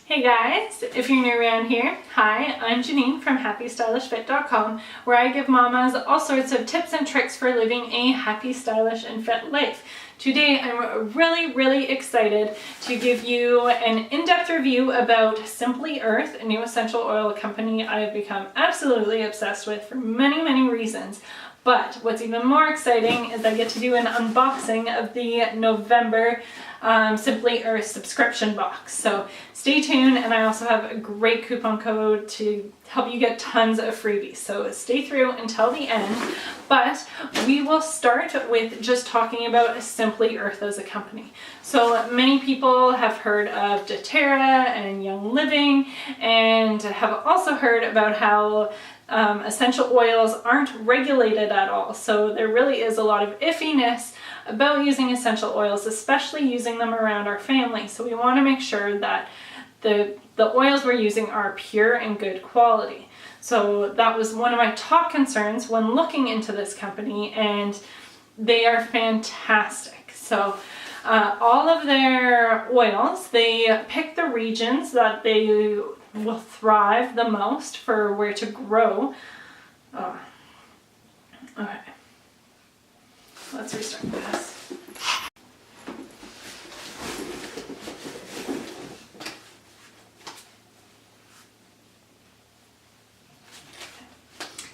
Hey guys, if you're new around here, hi, I'm Janine from happystylishfit.com, where I give mamas all sorts of tips and tricks for living a happy, stylish, and fit life. Today I'm really excited to give you an in-depth review about Simply Earth, a new essential oil company I have become absolutely obsessed with for many reasons. But what's even more exciting is I get to do an unboxing of the November Simply Earth subscription box. So stay tuned, and I also have a great coupon code to help you get tons of freebies. So stay through until the end. But we will start with just talking about Simply Earth as a company. So many people have heard of doTERRA and Young Living, and have also heard about how essential oils aren't regulated at all. So there really is a lot of iffiness about using essential oils, especially using them around our family. So we want to make sure that the oils we're using are pure and good quality. So that was one of my top concerns when looking into this company, and they are fantastic. So all of their oils, they pick the regions that they will thrive the most for where to grow. Okay, let's restart this.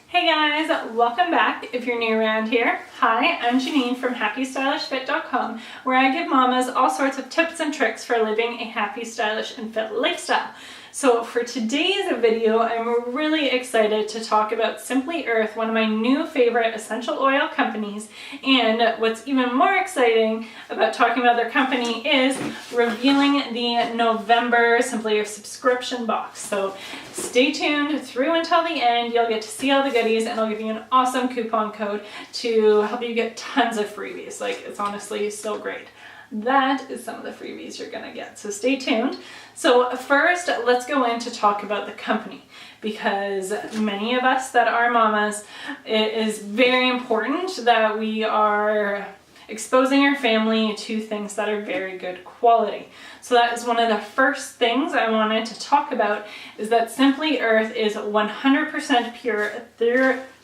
Hey guys, welcome back. If you're new around here, hi, I'm Janine from happystylishfit.com, where I give mamas all sorts of tips and tricks for living a happy, stylish, and fit lifestyle. So for today's video, I'm really excited to talk about Simply Earth, one of my new favorite essential oil companies. And what's even more exciting about talking about their company is revealing the November Simply Earth subscription box. So stay tuned through until the end. You'll get to see all the goodies, and I'll give you an awesome coupon code to help you get tons of freebies. Like, it's honestly so great. That is some of the freebies you're gonna get, so stay tuned. So first, let's go in to talk about the company, because many of us that are mamas, it is very important that we are exposing our family to things that are very good quality. So that is one of the first things I wanted to talk about, is that Simply Earth is 100% pure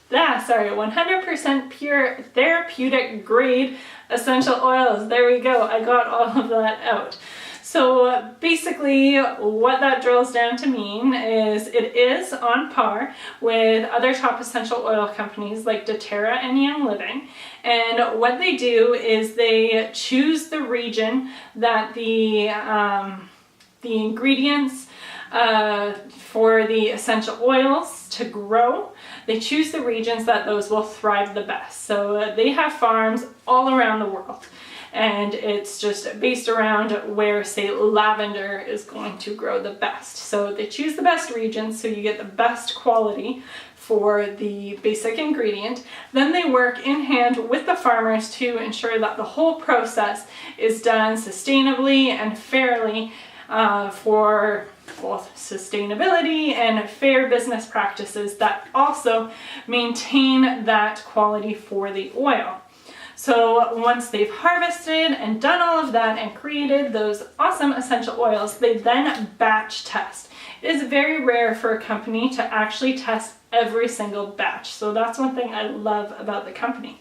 100% pure therapeutic grade essential oils. There we go. I got all of that out. So basically what that drills down to mean is it is on par with other top essential oil companies like doTERRA and Young Living. And what they do is they choose the region that the ingredients for the essential oils to grow. They choose the regions that those will thrive the best. So they have farms all around the world, and it's just based around where, say, lavender is going to grow the best. So they choose the best regions so you get the best quality for the basic ingredient. Then they work in hand with the farmers to ensure that the whole process is done sustainably and fairly for both sustainability and fair business practices that also maintain that quality for the oil. So once they've harvested and done all of that and created those awesome essential oils, they then batch test. It is very rare for a company to actually test every single batch. So that's one thing I love about the company.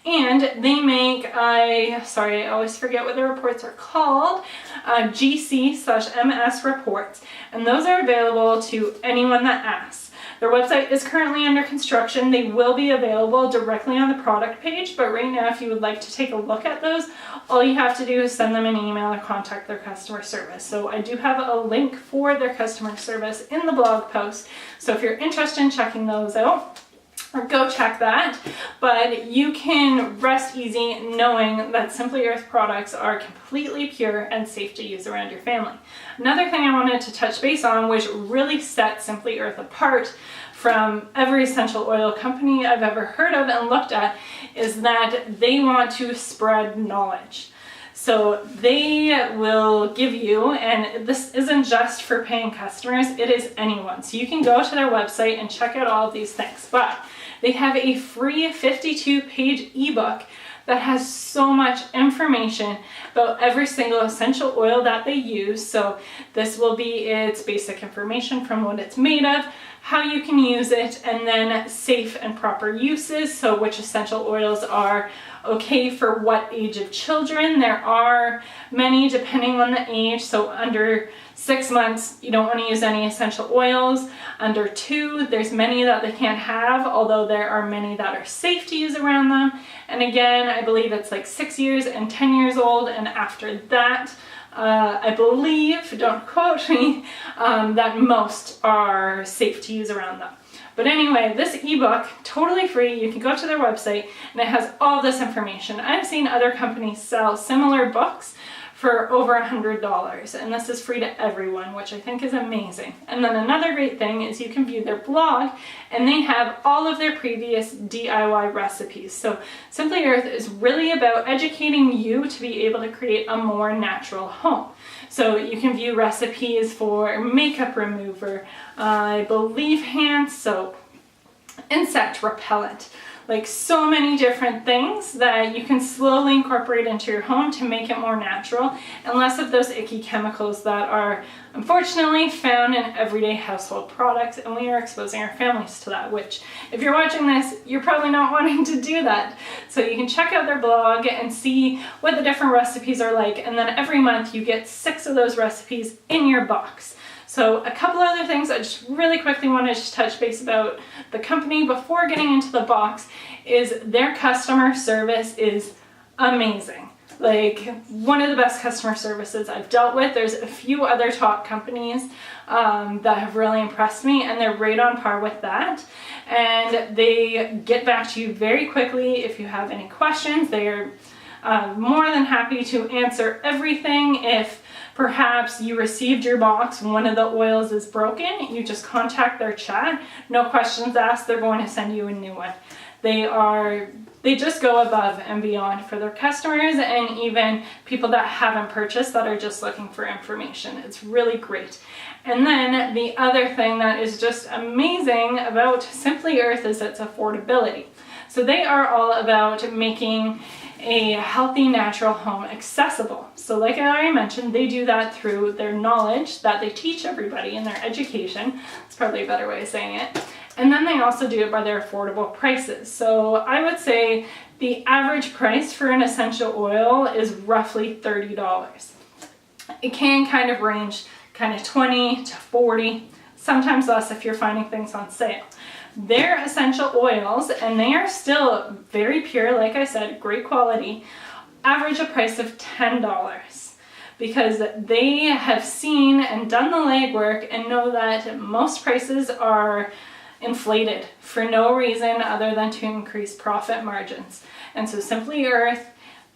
And they make, I always forget what the reports are called, GC/MS reports, and those are available to anyone that asks. Their website is currently under construction. They will be available directly on the product page, but right now if you would like to take a look at those, all you have to do is send them an email or contact their customer service. So I do have a link for their customer service in the blog post, so if you're interested in checking those out, go check that. But you can rest easy knowing that Simply Earth products are completely pure and safe to use around your family. Another thing I wanted to touch base on, which really sets Simply Earth apart from every essential oil company I've ever heard of and looked at, is that they want to spread knowledge. So they will give you, and this isn't just for paying customers, it is anyone. So you can go to their website and check out all of these things, but they have a free 52-page ebook that has so much information about every single essential oil that they use. So this will be its basic information from what it's made of, how you can use it, and then safe and proper uses. So which essential oils are okay for what age of children. There are many depending on the age. So under 6 months, you don't want to use any essential oils. Under 2, there's many that they can't have, although there are many that are safe to use around them. And again, I believe it's like 6 years and 10 years old, and after that, I believe, don't quote me, that most are safe to use around them. But anyway, this ebook, totally free. You can go to their website and it has all this information. I've seen other companies sell similar books for over $100, and this is free to everyone, which I think is amazing. And then another great thing is you can view their blog, and they have all of their previous DIY recipes. So Simply Earth is really about educating you to be able to create a more natural home. So you can view recipes for makeup remover, I believe hand soap, insect repellent, like so many different things that you can slowly incorporate into your home to make it more natural and less of those icky chemicals that are unfortunately found in everyday household products, and we are exposing our families to that, which if you're watching this, you're probably not wanting to do that. So you can check out their blog and see what the different recipes are like, and then every month you get 6 of those recipes in your box. So a couple other things I just really quickly wanted to touch base about the company before getting into the box is their customer service is amazing. Like one of the best customer services I've dealt with. There's a few other top companies that have really impressed me, and they're right on par with that. And they get back to you very quickly if you have any questions. They're more than happy to answer everything. If perhaps you received your box and one of the oils is broken, you just contact their chat. No questions asked, they're going to send you a new one. They just go above and beyond for their customers and even people that haven't purchased that are just looking for information. It's really great. And then the other thing that is just amazing about Simply Earth is its affordability. So they are all about making a healthy, natural home accessible. So like I already mentioned, they do that through their knowledge that they teach everybody in their education. It's probably a better way of saying it. And then they also do it by their affordable prices. So I would say the average price for an essential oil is roughly $30. It can kind of range kind of 20 to 40, sometimes less if you're finding things on sale. Their essential oils, and they are still very pure, like I said, great quality, average a price of $10 because they have seen and done the legwork and know that most prices are inflated for no reason other than to increase profit margins. And so Simply Earth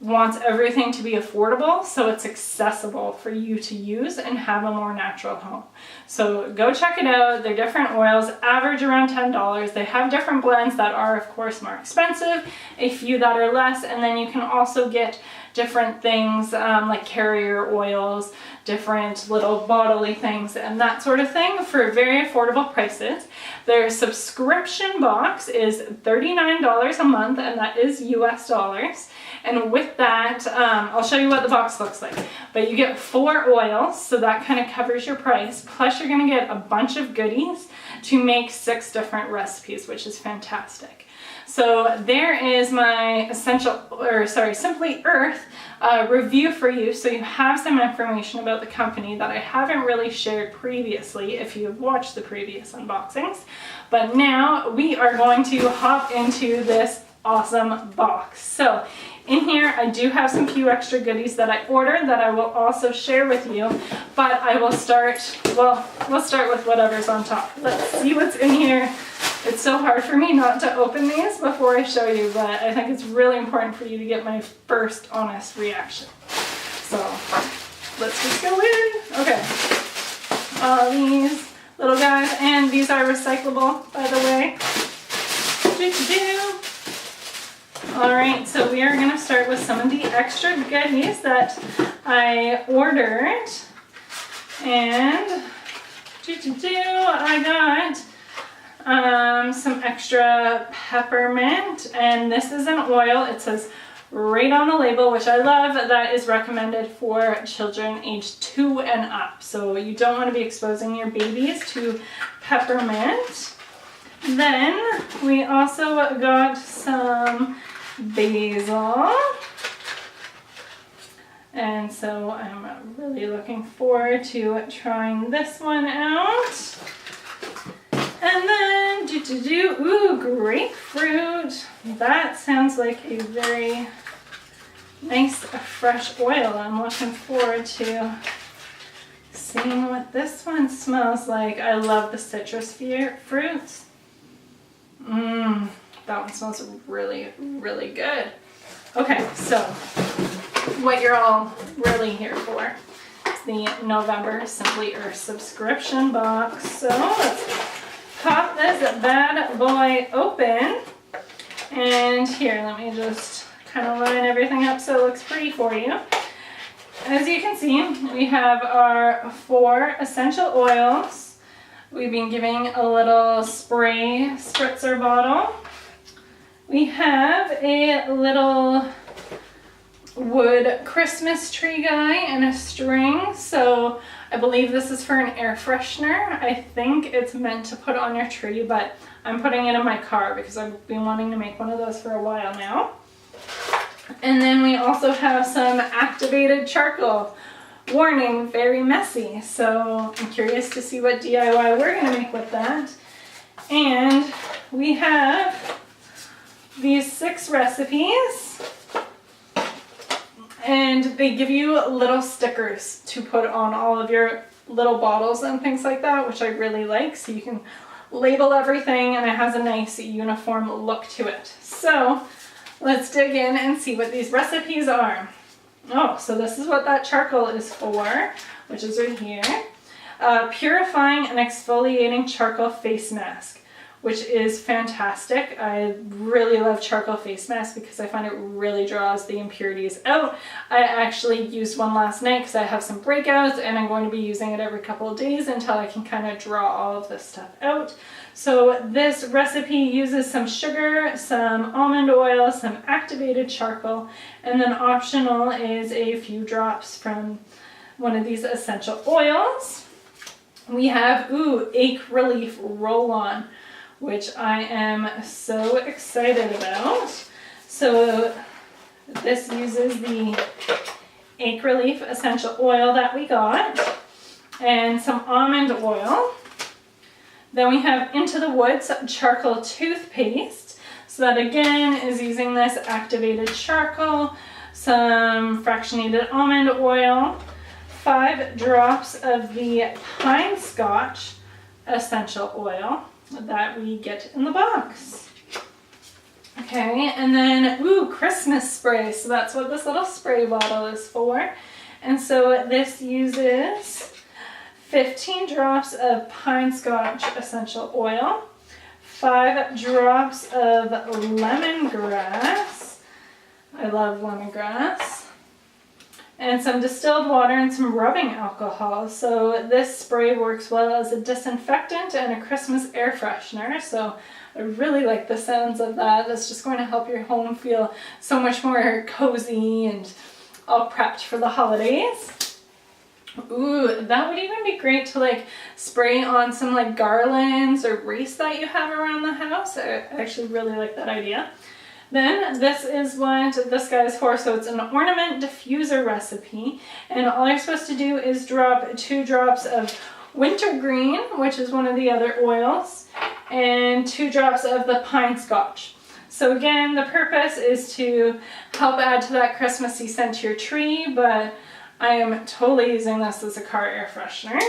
wants everything to be affordable so it's accessible for you to use and have a more natural home. So go check it out. Their different oils average around $10. They have different blends that are of course more expensive, a few that are less, and then you can also get different things like carrier oils, different little bodily things and that sort of thing for very affordable prices. Their subscription box is $39 a month, and that is US dollars. And with that, I'll show you what the box looks like. But you get 4 oils, so that kind of covers your price. Plus you're gonna get a bunch of goodies to make 6 different recipes, which is fantastic. So there is my Simply Earth review for you, so you have some information about the company that I haven't really shared previously if you've watched the previous unboxings. But now we are going to hop into this awesome box. So in here I do have some few extra goodies that I ordered that I will also share with you, but I will start, well, we'll start with whatever's on top. Let's see what's in here. It's so hard for me not to open these before I show you, but I think it's really important for you to get my first honest reaction. So let's just go in. Okay, all these little guys, and these are recyclable, by the way. All right, so we are gonna start with some of the extra goodies that I ordered. And I got some extra peppermint, and this is an oil. It says right on the label, which I love. That is recommended for children age 2 and up. So you don't want to be exposing your babies to peppermint. Then we also got some basil. And so I'm really looking forward to trying this one out. And then, ooh, grapefruit. That sounds like a very nice fresh oil. I'm looking forward to seeing what this one smells like. I love the citrus fruits. That one smells really, really good. Okay, so what you're all really here for is the November Simply Earth subscription box. So let's pop this bad boy open. And here, let me just kind of line everything up so it looks pretty for you. As you can see, we have our 4 essential oils. We've been giving a little spray spritzer bottle. We have a little wood Christmas tree guy and a string. So I believe this is for an air freshener. I think it's meant to put on your tree, but I'm putting it in my car because I've been wanting to make one of those for a while now. And then we also have some activated charcoal. Warning, very messy. So I'm curious to see what DIY we're going to make with that. And we have these 6 recipes. And they give you little stickers to put on all of your little bottles and things like that, which I really like. So you can label everything and it has a nice uniform look to it. So let's dig in and see what these recipes are. Oh, so this is what that charcoal is for, which is right here. Purifying and exfoliating charcoal face mask, which is fantastic. I really love charcoal face masks because I find it really draws the impurities out. I actually used one last night because I have some breakouts and I'm going to be using it every couple of days until I can kind of draw all of this stuff out. So this recipe uses some sugar, some almond oil, some activated charcoal, and then optional is a few drops from one of these essential oils. We have, ache relief roll-on, which I am so excited about. So this uses the ache relief essential oil that we got and some almond oil. Then we have Into the Woods charcoal toothpaste. So that again is using this activated charcoal, some fractionated almond oil, 5 drops of the pine scotch essential oil that we get in the box. Okay, and then, Christmas spray. So that's what this little spray bottle is for. And so this uses 15 drops of pine scotch essential oil, 5 drops of lemongrass. I love lemongrass. And some distilled water and some rubbing alcohol. So this spray works well as a disinfectant and a Christmas air freshener. So I really like the sounds of that. That's just going to help your home feel so much more cozy and all prepped for the holidays. That would even be great to like spray on some like garlands or wreaths that you have around the house. I actually really like that idea. Then this is what this guy is for. So it's an ornament diffuser recipe, and all you're supposed to do is drop 2 drops of wintergreen, which is one of the other oils, and 2 drops of the pine scotch. So again, the purpose is to help add to that Christmassy scent to your tree, but I am totally using this as a car air freshener.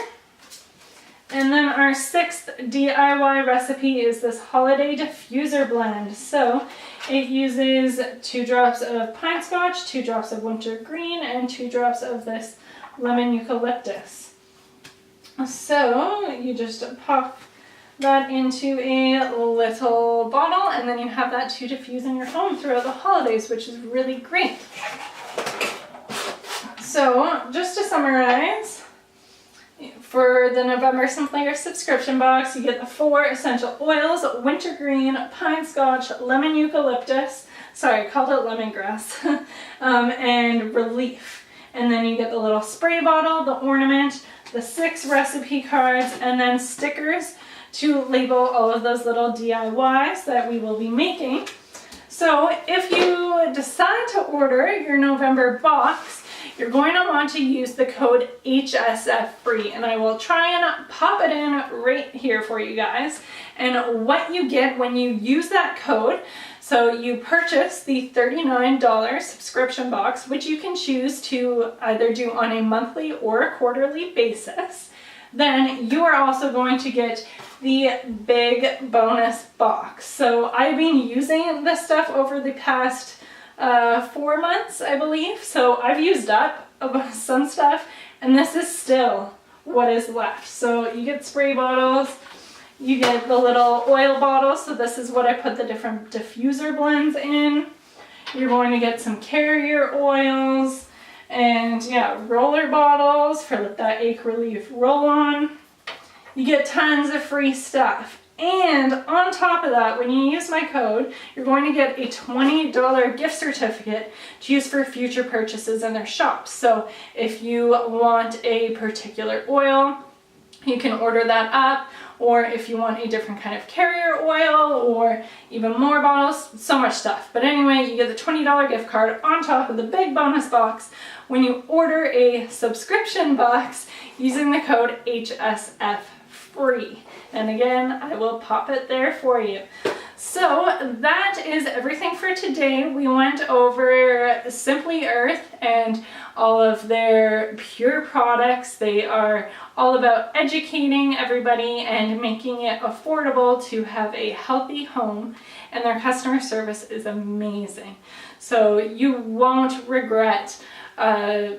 And then our 6th DIY recipe is this holiday diffuser blend. So it uses 2 drops of pine scotch, 2 drops of wintergreen, and 2 drops of this lemon eucalyptus. So you just pop that into a little bottle, and then you have that to diffuse in your home throughout the holidays, which is really great. So just to summarize, for the November Simply Earth subscription box, you get the 4 essential oils: wintergreen, pine scotch, lemon eucalyptus, sorry, I called it lemongrass, and relief. And then you get the little spray bottle, the ornament, the 6 recipe cards, and then stickers to label all of those little DIYs that we will be making. So if you decide to order your November box, you're going to want to use the code HSFFree, and I will try and pop it in right here for you guys. And what you get when you use that code, so you purchase the $39 subscription box, which you can choose to either do on a monthly or a quarterly basis. Then you are also going to get the big bonus box. So I've been using this stuff over the past 4 months, I believe. So I've used up some stuff, and this is still what is left. So you get spray bottles, you get the little oil bottles. So this is what I put the different diffuser blends in. You're going to get some carrier oils, and yeah, roller bottles for that ache relief roll-on. You get tons of free stuff. And on top of that, when you use my code, you're going to get a $20 gift certificate to use for future purchases in their shops. So if you want a particular oil, you can order that up. Or if you want a different kind of carrier oil or even more bottles, so much stuff. But anyway, you get the $20 gift card on top of the big bonus box when you order a subscription box using the code HSFFree. And again, I will pop it there for you. So that is everything for today. We went over Simply Earth and all of their pure products. They are all about educating everybody and making it affordable to have a healthy home, and their customer service is amazing. So you won't regret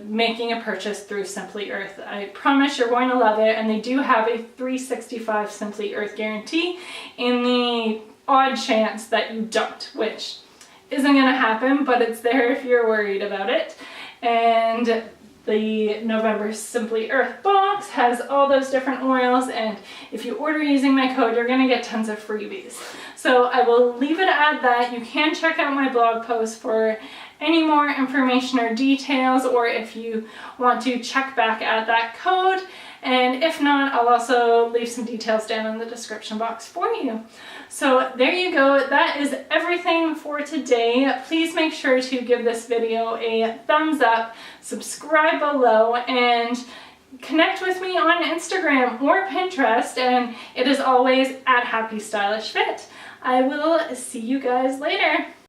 making a purchase through Simply Earth. I promise you're going to love it, and they do have a 365 Simply Earth guarantee in the odd chance that you don't, which isn't going to happen, but it's there if you're worried about it. And the November Simply Earth box has all those different oils, and if you order using my code, you're going to get tons of freebies. So I will leave it at that. You can check out my blog post for any more information or details, or if you want to check back at that code. And if not, I'll also leave some details down in the description box for you. So there you go. That is everything for today. Please make sure to give this video a thumbs up, subscribe below, and connect with me on Instagram or Pinterest. And it is always at Happy Stylish Fit. I will see you guys later.